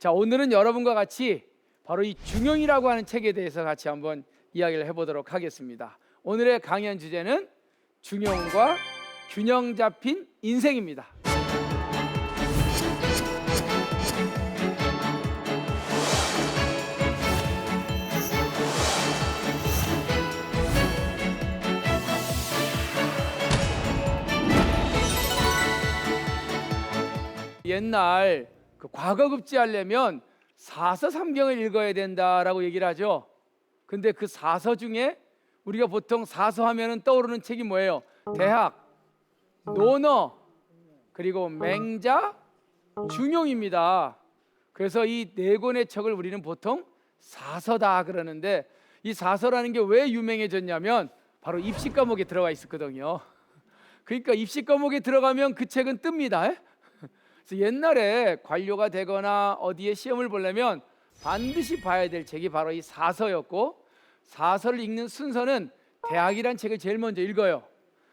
자, 오늘은 여러분과 같이 바로 이 중용이라고 하는 책에 대해서 같이 한번 이야기를 해보도록 하겠습니다. 오늘의 강연 주제는 중용과 균형 잡힌 인생입니다. 옛날 과거급제 하려면 사서 삼경을 읽어야 된다라고 얘기를 하죠. 근데 그 사서 중에 우리가 보통 사서 하면은 떠오르는 책이 뭐예요? 대학, 논어, 그리고 맹자, 중용입니다. 그래서 이 네 권의 책을 우리는 보통 사서다 그러는데, 이 사서라는 게 왜 유명해졌냐면 바로 입시 과목에 들어가 있었거든요. 그러니까 입시 과목에 들어가면 그 책은 뜹니다. 그래서 옛날에 관료가 되거나 어디에 시험을 보려면 반드시 봐야 될 책이 바로 이 사서였고, 사서를 읽는 순서는 대학이란 책을 제일 먼저 읽어요.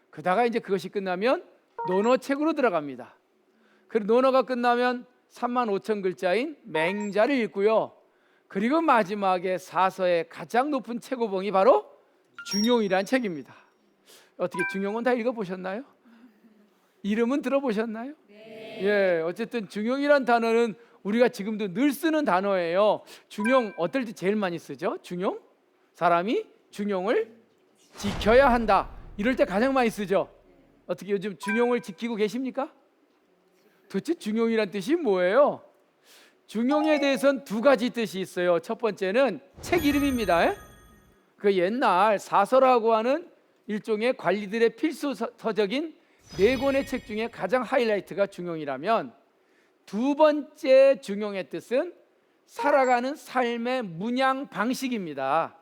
그다가 이제 그것이 끝나면 논어 책으로 들어갑니다. 그리고 논어가 끝나면 35,000글자인 맹자를 읽고요. 그리고 마지막에 사서의 가장 높은 최고봉이 바로 중용이란 책입니다. 어떻게 중용은 다 읽어보셨나요? 이름은 들어보셨나요? 예, 어쨌든 중용이란 단어는 우리가 지금도 늘 쓰는 단어예요. 중용 어떨 때 제일 많이 쓰죠? 중용? 사람이 중용을 지켜야 한다, 이럴 때 가장 많이 쓰죠. 어떻게 요즘 중용을 지키고 계십니까? 도대체 중용이란 뜻이 뭐예요? 중용에 대해서는 두 가지 뜻이 있어요. 첫 번째는 책 이름입니다. 그 옛날 사서라고 하는 일종의 관리들의 필수 서적인 네 권의 책 중에 가장 하이라이트가 중용이라면, 두 번째 중용의 뜻은 살아가는 삶의 문양 방식입니다.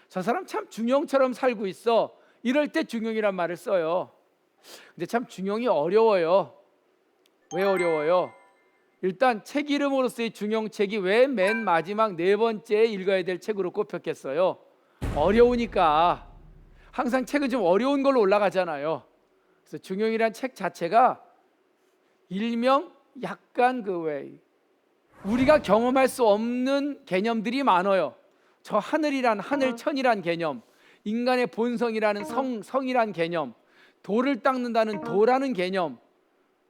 저 사람 참 중용처럼 살고 있어, 이럴 때 중용이란 말을 써요. 근데 참 중용이 어려워요. 왜 어려워요? 일단 책 이름으로서의 중용책이 왜 맨 마지막 네 번째에 읽어야 될 책으로 꼽혔겠어요? 어려우니까. 항상 책은 좀 어려운 걸로 올라가잖아요. 그래서 중용이란 책 자체가 일명 약간 우리가 경험할 수 없는 개념들이 많아요. 저 하늘이란 하늘천이란 개념, 인간의 본성이라는 성이란 개념, 돌을 닦는다는 도라는 개념,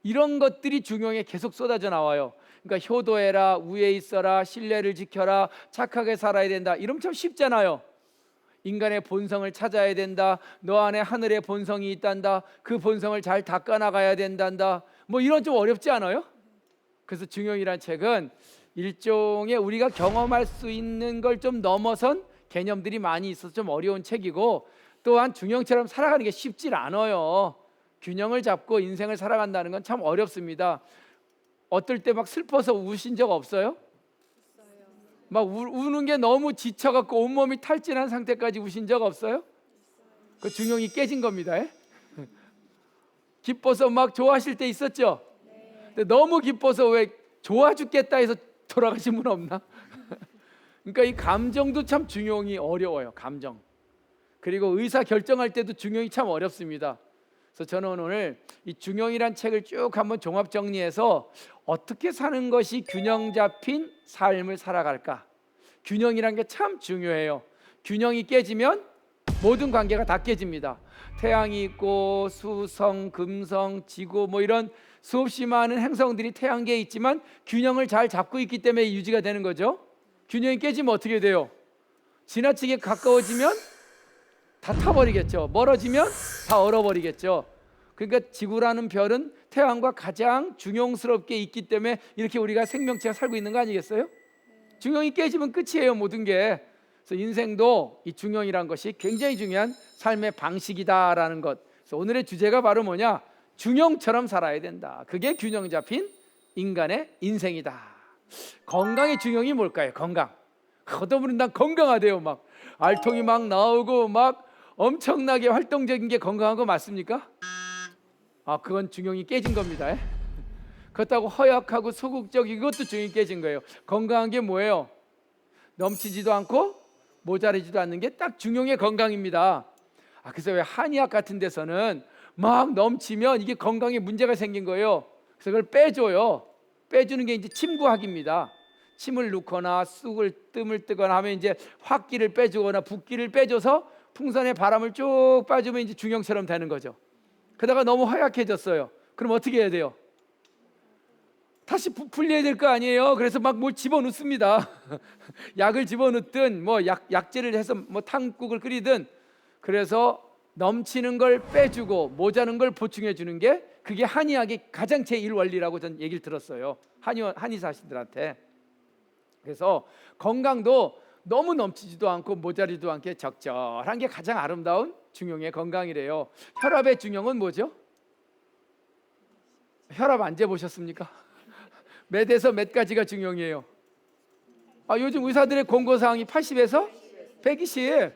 이런 것들이 중용에 계속 쏟아져 나와요. 그러니까 효도해라, 우애 있어라, 신뢰를 지켜라, 착하게 살아야 된다, 이러면 참 쉽잖아요. 인간의 본성을 찾아야 된다, 너 안에 하늘의 본성이 있단다, 그 본성을 잘 닦아나가야 된단다, 뭐 이런 좀 어렵지 않아요? 그래서 중용이란 책은 일종의 우리가 경험할 수 있는 걸 좀 넘어선 개념들이 많이 있어서 좀 어려운 책이고, 또한 중용처럼 살아가는 게 쉽지 않아요. 균형을 잡고 인생을 살아간다는 건 참 어렵습니다. 어떨 때 막 슬퍼서 우신 적 없어요? 막 우는 게 너무 지쳐갖고 온몸이 탈진한 상태까지 우신 적 없어요? 그 중용이 깨진 겁니다. 기뻐서 막 좋아하실 때 있었죠? 근데 너무 기뻐서 왜 좋아 죽겠다 해서 돌아가신 분 없나? 그러니까 이 감정도 참 중용이 어려워요. 감정. 그리고 의사 결정할 때도 중용이 참 어렵습니다. 그래서 저는 오늘 이 중용이란 책을 쭉 한번 종합 정리해서 어떻게 사는 것이 균형 잡힌 삶을 살아갈까? 균형이란 게 참 중요해요. 균형이 깨지면 모든 관계가 다 깨집니다. 태양이 있고 수성, 금성, 지구 뭐 이런 수없이 많은 행성들이 태양계에 있지만 균형을 잘 잡고 있기 때문에 유지가 되는 거죠. 균형이 깨지면 어떻게 돼요? 지나치게 가까워지면 다 타버리겠죠. 멀어지면 다 얼어버리겠죠. 그러니까 지구라는 별은 태양과 가장 중용스럽게 있기 때문에 이렇게 우리가 생명체가 살고 있는 거 아니겠어요? 중용이 깨지면 끝이에요, 모든 게. 그래서 인생도 이 중용이란 것이 굉장히 중요한 삶의 방식이다라는 것. 그래서 오늘의 주제가 바로 뭐냐? 중용처럼 살아야 된다. 그게 균형 잡힌 인간의 인생이다. 건강의 중용이 뭘까요? 건강. 어떤 분은 난 건강하대요. 막 알통이 막 나오고 막 엄청나게 활동적인 게 건강한 거 맞습니까? 그건 중용이 깨진 겁니다. 그렇다고 허약하고 소극적인 것도 중용이 깨진 거예요. 건강한 게 뭐예요? 넘치지도 않고 모자라지도 않는 게 딱 중용의 건강입니다. 그래서 왜 한의학 같은 데서는 막 넘치면 이게 건강에 문제가 생긴 거예요. 그래서 그걸 빼줘요. 빼주는 게 이제 침구학입니다. 침을 넣거나 쑥을 뜸을 뜨거나 하면 이제 확기를 빼주거나 붓기를 빼줘서 풍선에 바람을 쭉 빠주면 이제 중형처럼 되는 거죠. 그러다가 너무 허약해졌어요. 그럼 어떻게 해야 돼요? 다시 불려야 될 거 아니에요. 그래서 막 뭘 집어넣습니다. 약을 집어넣든 뭐 약재를 해서 뭐 탕국을 끓이든, 그래서 넘치는 걸 빼주고 모자는 걸 보충해 주는 게 그게 한의학의 가장 제1 원리라고 전 얘기를 들었어요. 한의사신들한테. 그래서 건강도 너무 넘치지도 않고 모자리도 않게 적절한 게 가장 아름다운 중형의 건강이래요. 혈압의 중형은 뭐죠? 혈압 안 재보셨습니까? 몇에서 몇 가지가 중형이에요? 요즘 의사들의 권고사항이 80에서 120.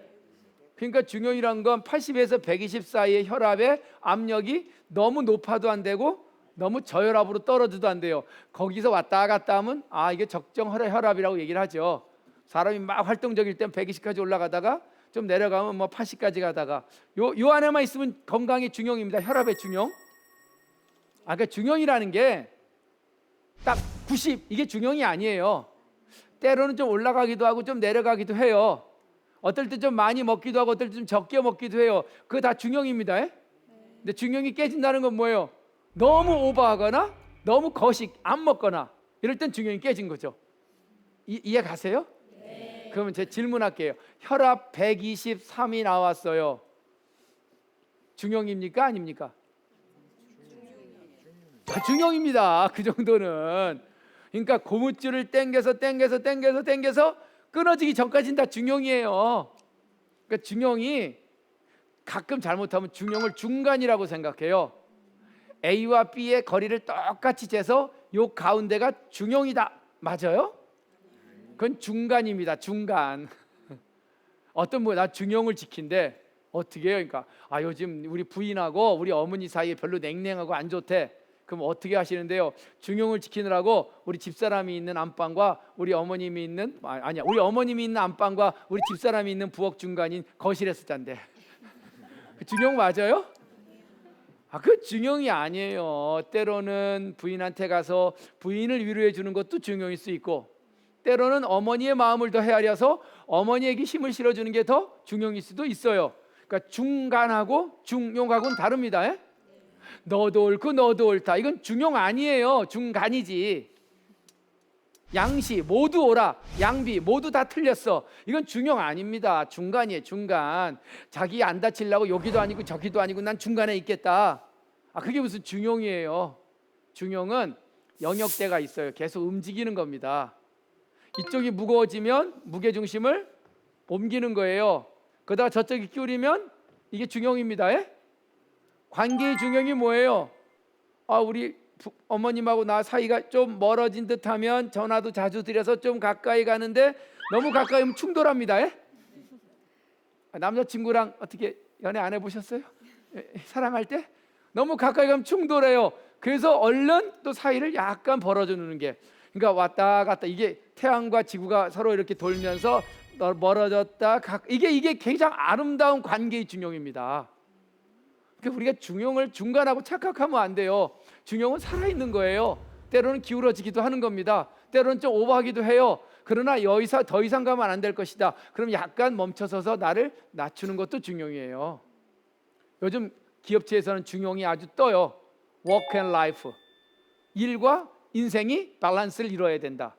그러니까 중형이란 건 80에서 120 사이의 혈압의 압력이 너무 높아도 안 되고 너무 저혈압으로 떨어져도 안 돼요. 거기서 왔다 갔다 하면 이게 적정 혈압이라고 얘기를 하죠. 사람이 막 활동적일 땐 120까지 올라가다가 좀 내려가면 뭐 80까지 가다가 요 안에만 있으면 건강의 중형입니다. 혈압의 중형. 그러니까 중형이라는 게 딱 90, 이게 중형이 아니에요. 때로는 좀 올라가기도 하고 좀 내려가기도 해요. 어떨 때 좀 많이 먹기도 하고 어떨 때 좀 적게 먹기도 해요. 그거 다 중형입니다. 근데 중형이 깨진다는 건 뭐예요? 너무 오버하거나 너무 거식 안 먹거나 이럴 땐 중형이 깨진 거죠. 이해 가세요? 네. 그러면 제가 질문할게요. 혈압 123이 나왔어요. 중형입니까? 아닙니까? 중형입니다. 그 정도는. 그러니까 고무줄을 당겨서 끊어지기 전까지는 다 중형이에요. 그러니까 중형이 가끔 잘못하면 중형을 중간이라고 생각해요. A와 B의 거리를 똑같이 재서 요 가운데가 중형이다. 맞아요? 그건 중간입니다. 중간. 어떤 분 나 중형을 지킨대. 어떻게 해요? 그러니까 요즘 우리 부인하고 우리 어머니 사이에 별로 냉랭하고 안 좋대. 그럼 어떻게 하시는데요? 중형을 지키느라고 우리 집사람이 있는 안방과 우리 어머님이 있는 우리 어머님이 있는 안방과 우리 집사람이 있는 부엌 중간인 거실에서 잔대. 그 중형 맞아요? 그 중형이 아니에요. 때로는 부인한테 가서 부인을 위로해 주는 것도 중형일 수 있고, 때로는 어머니의 마음을 더 헤아려서 어머니에게 힘을 실어주는 게 더 중형일 수도 있어요. 그러니까 중간하고 중용하고는 다릅니다. 너도 옳고 너도 옳다, 이건 중용 아니에요. 중간이지. 양시 모두 옳아, 양비 모두 다 틀렸어, 이건 중용 아닙니다. 중간이에요. 중간. 자기 안 다치려고 여기도 아니고 저기도 아니고 난 중간에 있겠다. 그게 무슨 중용이에요. 중용은 영역대가 있어요. 계속 움직이는 겁니다. 이쪽이 무거워지면 무게중심을 옮기는 거예요. 그러다가 저쪽이 기울이면 이게 중용입니다. 관계의 중형이 뭐예요? 우리 어머님하고 나 사이가 좀 멀어진 듯하면 전화도 자주 드려서 좀 가까이 가는데 너무 가까이 오면 충돌합니다. 남자친구랑 어떻게 연애 안 해보셨어요? 사랑할 때 너무 가까이 가면 충돌해요. 그래서 얼른 또 사이를 약간 벌어져 놓는 게, 그러니까 왔다 갔다, 이게 태양과 지구가 서로 이렇게 돌면서 멀어졌다 이게 가장 아름다운 관계의 중형입니다. 그러니까 우리가 중형을 중간하고 착각하면 안 돼요. 중형은 살아있는 거예요. 때로는 기울어지기도 하는 겁니다. 때로는 좀 오버하기도 해요. 그러나 여기서 더 이상 가면 안 될 것이다. 그럼 약간 멈춰서서 나를 낮추는 것도 중형이에요. 요즘 기업체에서는 중형이 아주 떠요. Work and life. 일과 인생이 밸런스를 이루어야 된다.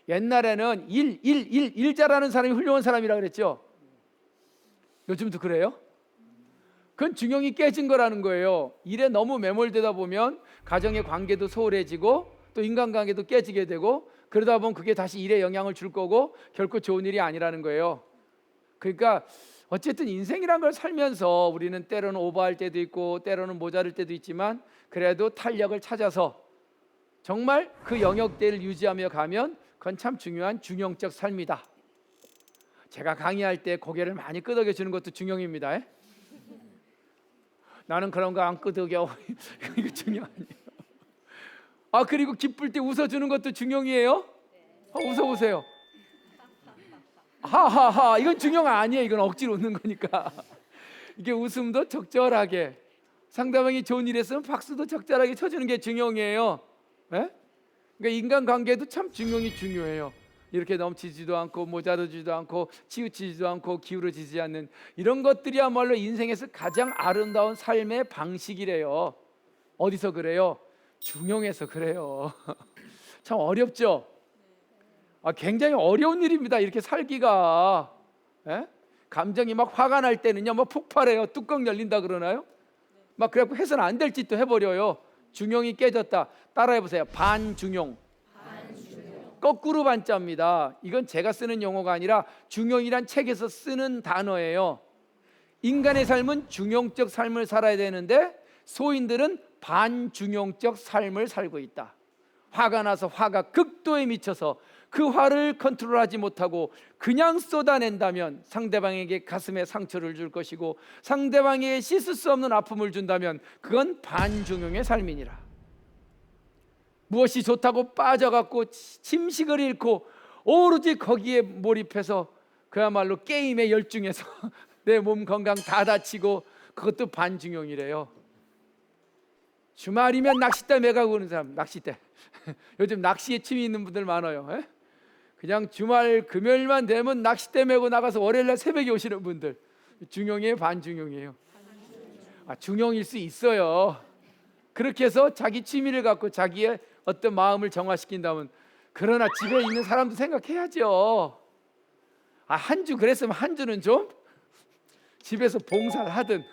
옛날에는 일 잘하는 사람이 훌륭한 사람이라 그랬죠. 요즘도 그래요? 그건 중형이 깨진 거라는 거예요. 일에 너무 매몰되다 보면 가정의 관계도 소홀해지고 또 인간관계도 깨지게 되고, 그러다 보면 그게 다시 일에 영향을 줄 거고 결코 좋은 일이 아니라는 거예요. 그러니까 어쨌든 인생이란 걸 살면서 우리는 때로는 오버할 때도 있고 때로는 모자랄 때도 있지만, 그래도 탄력을 찾아서 정말 그 영역대를 유지하며 가면 그건 참 중요한 중형적 삶이다. 제가 강의할 때 고개를 많이 끄덕여 주는 것도 중형입니다. 나는 그런 거 안 끄덕여. 이거 중요 아니에요. 그리고 기쁠 때 웃어주는 것도 중형이에요. 웃어보세요. 하하하. 이건 중형 아니에요. 이건 억지로 웃는 거니까. 이게 웃음도 적절하게, 상대방이 좋은 일 했으면 박수도 적절하게 쳐주는 게 중형이에요. 그러니까 인간관계도 참 중용이 중요해요. 이렇게 넘치지도 않고 모자르지도 않고 치우치지도 않고 기울어지지 않는 이런 것들이야말로 인생에서 가장 아름다운 삶의 방식이래요. 어디서 그래요? 중용에서 그래요. 참 어렵죠? 굉장히 어려운 일입니다. 이렇게 살기가. 예? 감정이 막 화가 날 때는요, 막 폭발해요. 뚜껑 열린다 그러나요? 막 그래갖고 해서는 안 될 짓도 해버려요. 중용이 깨졌다. 따라해보세요. 반중용. 거꾸로 반자입니다. 이건 제가 쓰는 용어가 아니라 중용이란 책에서 쓰는 단어예요. 인간의 삶은 중용적 삶을 살아야 되는데 소인들은 반중용적 삶을 살고 있다. 화가 나서 화가 극도에 미쳐서 그 화를 컨트롤하지 못하고 그냥 쏟아낸다면 상대방에게 가슴에 상처를 줄 것이고 상대방에게 씻을 수 없는 아픔을 준다면 그건 반중용의 삶이니라. 무엇이 좋다고 빠져갖고 침식을 잃고 오로지 거기에 몰입해서 그야말로 게임에 열중해서 내 몸 건강 다 다치고 그것도 반중용이래요. 주말이면 낚싯대 매가고 오는 사람, 낚싯대. 요즘 낚시에 취미 있는 분들 많아요. 에? 그냥 주말 금요일만 되면 낚싯대 메고 나가서 월요일날 새벽에 오시는 분들. 중용이에요, 반중용이에요? 중용일 수 있어요. 그렇게 해서 자기 취미를 갖고 자기의 어떤 마음을 정화시킨다면, 그러나 집에 있는 사람도 생각해야죠. 한 주 그랬으면 한 주는 좀 집에서 봉사를 하든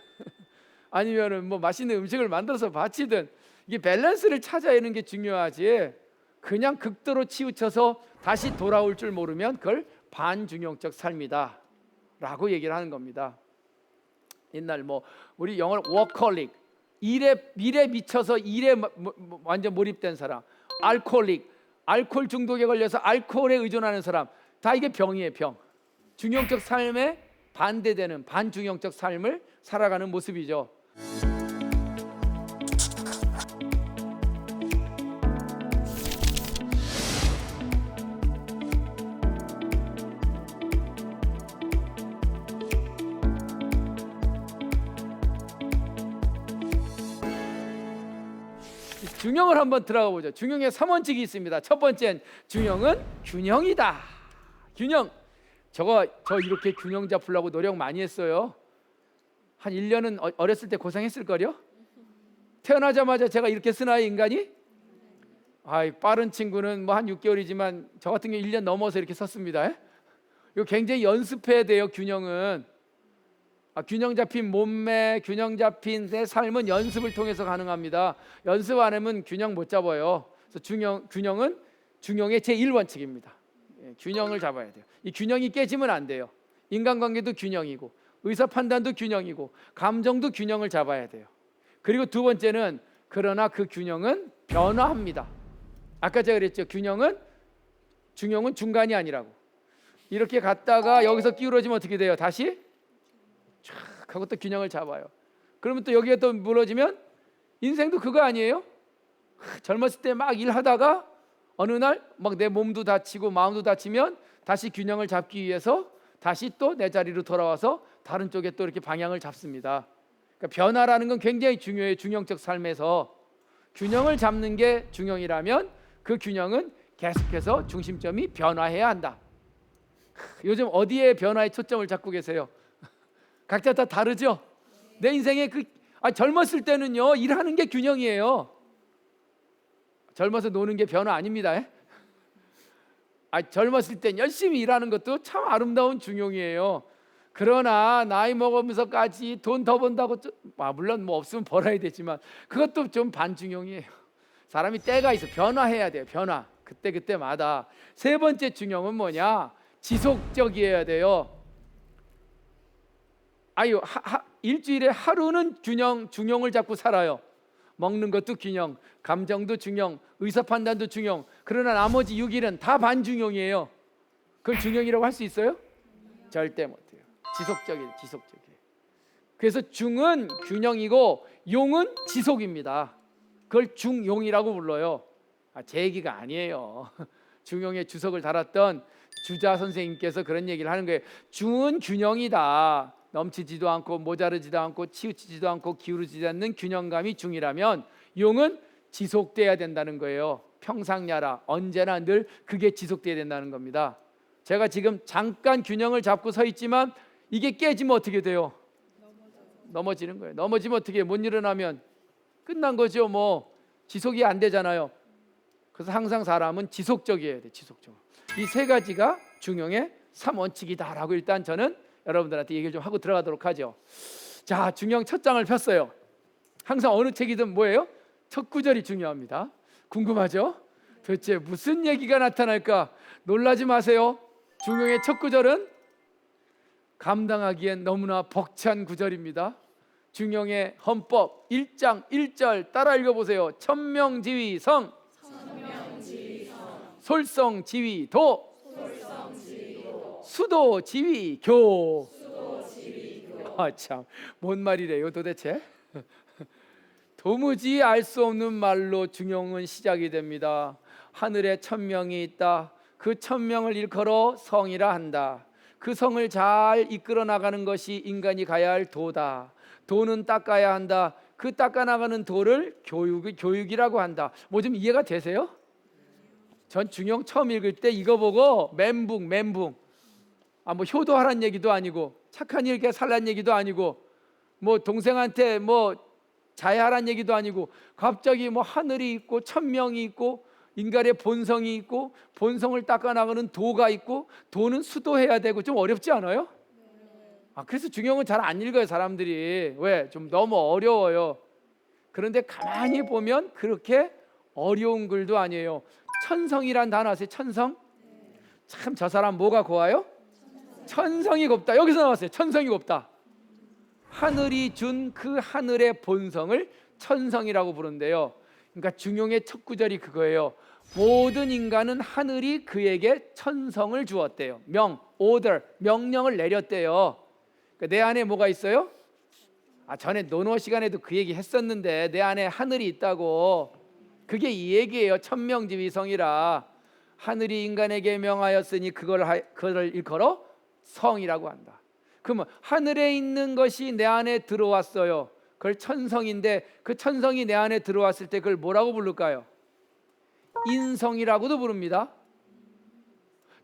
아니면은 뭐 맛있는 음식을 만들어서 바치든 이게 밸런스를 찾아야 하는 게 중요하지. 그냥 극도로 치우쳐서 다시 돌아올 줄 모르면 그걸 반중용적 삶이다 라고 얘기를 하는 겁니다. 옛날 뭐 우리 영어로 워커릭, 일에 미쳐서 일에 완전 몰입된 사람, 알코올릭, 알코올 중독에 걸려서 알코올에 의존하는 사람, 다 이게 병이에요. 병. 중용적 삶에 반대되는 반중용적 삶을 살아가는 모습이죠. 중용을 한번 들어가 보죠. 중용의 3원칙이 있습니다. 첫 번째는 중용은 균형이다. 균형. 저 이렇게 균형 잡으려고 노력 많이 했어요. 한 1년은 어렸을 때 고생했을걸요? 태어나자마자 제가 이렇게 쓰나요, 인간이? 빠른 친구는 뭐 한 6개월이지만 저 같은 경우 1년 넘어서 이렇게 썼습니다. 이거 굉장히 연습해야 돼요, 균형은. 균형 잡힌 몸매, 균형 잡힌 내 삶은 연습을 통해서 가능합니다. 연습 안 하면 균형 못 잡아요. 그래서 균형은 중용의 제1원칙입니다. 균형을 잡아야 돼요. 이 균형이 깨지면 안 돼요. 인간관계도 균형이고 의사 판단도 균형이고 감정도 균형을 잡아야 돼요. 그리고 두 번째는 그러나 그 균형은 변화합니다. 아까 제가 그랬죠. 중용은 중간이 아니라고. 이렇게 갔다가 여기서 기울어지면 어떻게 돼요? 다시 쫙 하고 또 균형을 잡아요. 그러면 또 여기에 또 무너지면 인생도 그거 아니에요? 젊었을 때 막 일하다가 어느 날 막 내 몸도 다치고 마음도 다치면 다시 균형을 잡기 위해서 다시 또 내 자리로 돌아와서 다른 쪽에 또 이렇게 방향을 잡습니다. 그러니까 변화라는 건 굉장히 중요해요. 중용적 삶에서 균형을 잡는 게 중용이라면 그 균형은 계속해서 중심점이 변화해야 한다. 요즘 어디에 변화의 초점을 잡고 계세요? 각자 다 다르죠? 내 인생에 젊었을 때는요, 일하는 게 균형이에요. 젊어서 노는 게 변화 아닙니다. 젊었을 땐 열심히 일하는 것도 참 아름다운 중용이에요. 그러나 나이 먹으면서까지 돈 더 번다고 물론 뭐 없으면 벌어야 되지만 그것도 좀 반중용이에요. 사람이 때가 있어. 변화해야 돼요. 변화. 그때마다. 세 번째 중용은 뭐냐? 지속적이어야 돼요. 일주일에 하루는 중용을 잡고 살아요. 먹는 것도 균형, 감정도 균형, 의사판단도 균형. 그러나 나머지 6일은 다 반중용이에요. 그걸 중용이라고 할 수 있어요? 절대 못해요. 지속적이에요. 그래서 중은 균형이고 용은 지속입니다. 그걸 중용이라고 불러요. 제 얘기가 아니에요. 중용의 주석을 달았던 주자 선생님께서 그런 얘기를 하는 거예요. 중은 균형이다. 넘치지도 않고 모자르지도 않고 치우치지도 않고 기울어지지 않는 균형감이 중이라면 용은 지속돼야 된다는 거예요. 평상야라. 언제나 늘 그게 지속돼야 된다는 겁니다. 제가 지금 잠깐 균형을 잡고 서 있지만 이게 깨지면 어떻게 돼요? 넘어지는 거예요. 넘어지면 어떻게 해요? 못 일어나면 끝난 거죠. 뭐 지속이 안 되잖아요. 그래서 항상 사람은 지속적이어야 돼. 지속적으로. 이 세 가지가 중용의 3원칙이다라고 일단 저는 여러분들한테 얘기를 좀 하고 들어가도록 하죠. 자, 중용 첫 장을 폈어요. 항상 어느 책이든 뭐예요? 첫 구절이 중요합니다. 궁금하죠? 도대체 무슨 얘기가 나타날까? 놀라지 마세요. 중용의 첫 구절은 감당하기엔 너무나 벅찬 구절입니다. 중용의 헌법 1장 1절 따라 읽어보세요. 천명지위성, 솔성지위도, 수도지위교. 아, 참, 뭔 말이래요 도대체? 도무지 알 수 없는 말로 중용은 시작이 됩니다. 하늘에 천명이 있다. 그 천명을 일컬어 성이라 한다. 그 성을 잘 이끌어 나가는 것이 인간이 가야 할 도다. 도는 닦아야 한다. 그 닦아 나가는 도를 교육이라고 한다. 뭐 좀 이해가 되세요? 전 중용 처음 읽을 때 이거 보고 멘붕. 아, 뭐 효도하란 얘기도 아니고 착한 일게 살란 얘기도 아니고 뭐 동생한테 뭐 자해하란 얘기도 아니고 갑자기 뭐 하늘이 있고 천명이 있고 인간의 본성이 있고 본성을 닦아 나가는 도가 있고 도는 수도해야 되고 좀 어렵지 않아요? 아, 그래서 중용은 잘 안 읽어요 사람들이. 왜? 좀 너무 어려워요. 그런데 가만히 보면 그렇게 어려운 글도 아니에요. 천성이란 단어 아세요? 천성? 참 저 사람 뭐가 고와요? 천성이 곱다. 여기서 나왔어요. 천성이 곱다. 하늘이 준 그 하늘의 본성을 천성이라고 부른대요. 그러니까 중용의 첫 구절이 그거예요. 모든 인간은 하늘이 그에게 천성을 주었대요. order, 명령을 내렸대요. 그러니까 내 안에 뭐가 있어요? 아, 전에 논어 시간에도 그 얘기 했었는데 내 안에 하늘이 있다고. 그게 이 얘기예요. 천명지위성이라. 하늘이 인간에게 명하였으니 그걸 일컬어 성이라고 한다. 그러면 하늘에 있는 것이 내 안에 들어왔어요. 그걸 천성인데 그 천성이 내 안에 들어왔을 때 그걸 뭐라고 부를까요? 인성이라고도 부릅니다.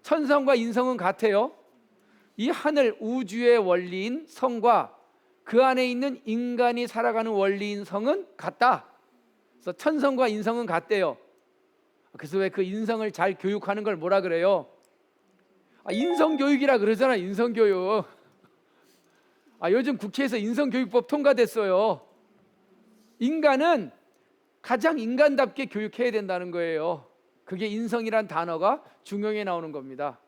천성과 인성은 같아요. 이 하늘 우주의 원리인 성과 그 안에 있는 인간이 살아가는 원리인 성은 같다. 그래서 천성과 인성은 같대요. 그래서 왜 그 인성을 잘 교육하는 걸 뭐라 그래요? 아, 인성교육이라 그러잖아. 인성교육. 아, 요즘 국회에서 인성교육법 통과됐어요. 인간은 가장 인간답게 교육해야 된다는 거예요. 그게 인성이란 단어가 중용에 나오는 겁니다.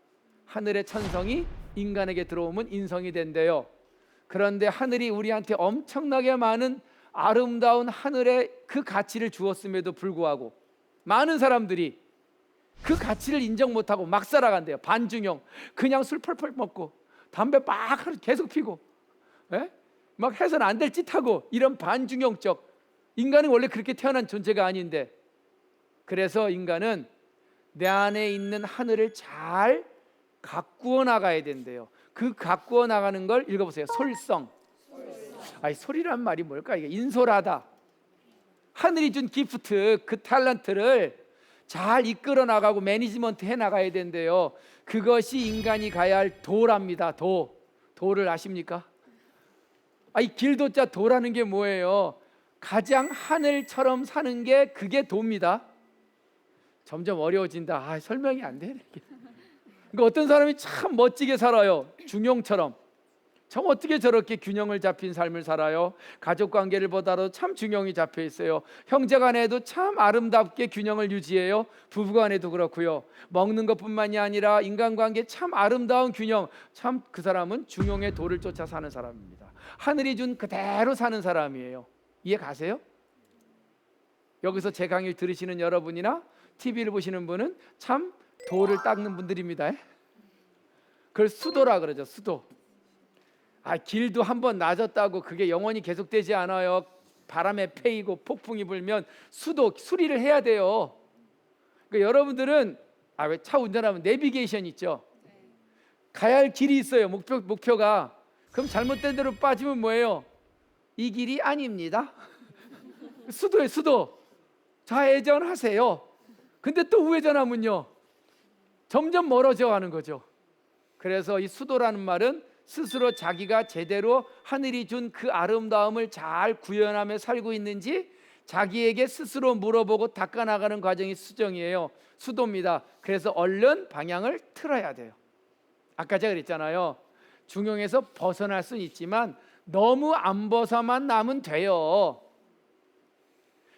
하늘의 천성이 인간에게 들어오면 인성이 된대요. 그런데 하늘이 우리한테 엄청나게 많은 아름다운 하늘의 그 가치를 주었음에도 불구하고 많은 사람들이 그 가치를 인정 못하고 막 살아간대요. 반중용. 그냥 술 펄펄 먹고 담배 막 계속 피고 막 해서는 안 될 짓 하고 이런 반중용적. 인간은 원래 그렇게 태어난 존재가 아닌데, 그래서 인간은 내 안에 있는 하늘을 잘 가꾸어 나가야 된대요. 그 가꾸어 나가는 걸 읽어보세요. 솔성. 아니, 솔이란 말이 뭘까? 이게 인솔하다. 하늘이 준 기프트, 그 탤런트를 잘 이끌어 나가고 매니지먼트 해 나가야 된대요. 그것이 인간이 가야 할 도랍니다. 도를 아십니까? 이 길도자 도라는 게 뭐예요? 가장 하늘처럼 사는 게 그게 도입니다. 점점 어려워진다. 설명이 안 되네. 그러니까 어떤 사람이 참 멋지게 살아요. 중용처럼. 참 어떻게 저렇게 균형을 잡힌 삶을 살아요? 가족 관계를 보다도 참 균형이 잡혀 있어요. 형제 간에도 참 아름답게 균형을 유지해요. 부부 간에도 그렇고요. 먹는 것뿐만이 아니라 인간관계 참 아름다운 균형. 참 그 사람은 중용의 도를 쫓아 사는 사람입니다. 하늘이 준 그대로 사는 사람이에요. 이해 가세요? 여기서 제 강의를 들으시는 여러분이나 TV를 보시는 분은 참 도를 닦는 분들입니다. 그걸 수도라 그러죠. 수도. 길도 한번 낮았다고 그게 영원히 계속되지 않아요. 바람에 패이고 폭풍이 불면 수리를 해야 돼요. 그러니까 여러분들은 왜 차 운전하면 내비게이션 있죠? 가야 할 길이 있어요. 목표가. 그럼 잘못된 대로 빠지면 뭐예요? 이 길이 아닙니다. 수도에 수도. 좌회전하세요. 근데 또 우회전하면요 점점 멀어져 가는 거죠. 그래서 이 수도라는 말은 스스로 자기가 제대로 하늘이 준 그 아름다움을 잘 구현하며 살고 있는지 자기에게 스스로 물어보고 닦아나가는 과정이 수정이에요. 수도입니다. 그래서 얼른 방향을 틀어야 돼요. 아까 제가 그랬잖아요. 중용에서 벗어날 수는 있지만 너무 안 벗어만 나면 돼요.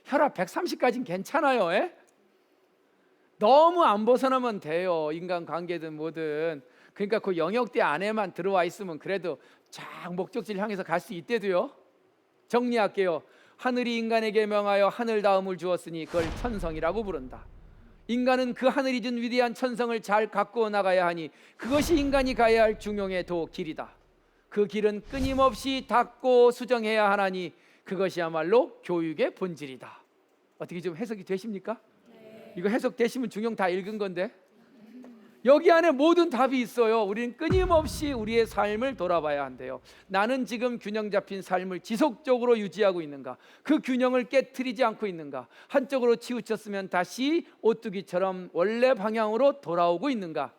혈압 130까지는 괜찮아요. 에? 너무 안 벗어나면 돼요. 인간관계든 뭐든. 그러니까 그 영역대 안에만 들어와 있으면 그래도 쫙 목적지를 향해서 갈 수 있대도요. 정리할게요. 하늘이 인간에게 명하여 하늘 다음을 주었으니 그걸 천성이라고 부른다. 인간은 그 하늘이 준 위대한 천성을 잘 가꾸어 나가야 하니 그것이 인간이 가야 할 중용의 길이다. 그 길은 끊임없이 닦고 수정해야 하나니 그것이야말로 교육의 본질이다. 어떻게 좀 해석이 되십니까? 이거 해석되시면 중용 다 읽은 건데 여기 안에 모든 답이 있어요. 우리는 끊임없이 우리의 삶을 돌아봐야 한대요. 나는 지금 균형 잡힌 삶을 지속적으로 유지하고 있는가? 그 균형을 깨트리지 않고 있는가? 한쪽으로 치우쳤으면 다시 오뚜기처럼 원래 방향으로 돌아오고 있는가?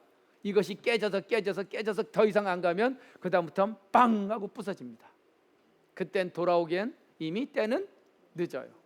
이것이 깨져서 더 이상 안 가면 그 다음부터는 빵 하고 부서집니다. 그땐 돌아오기엔 이미 때는 늦어요.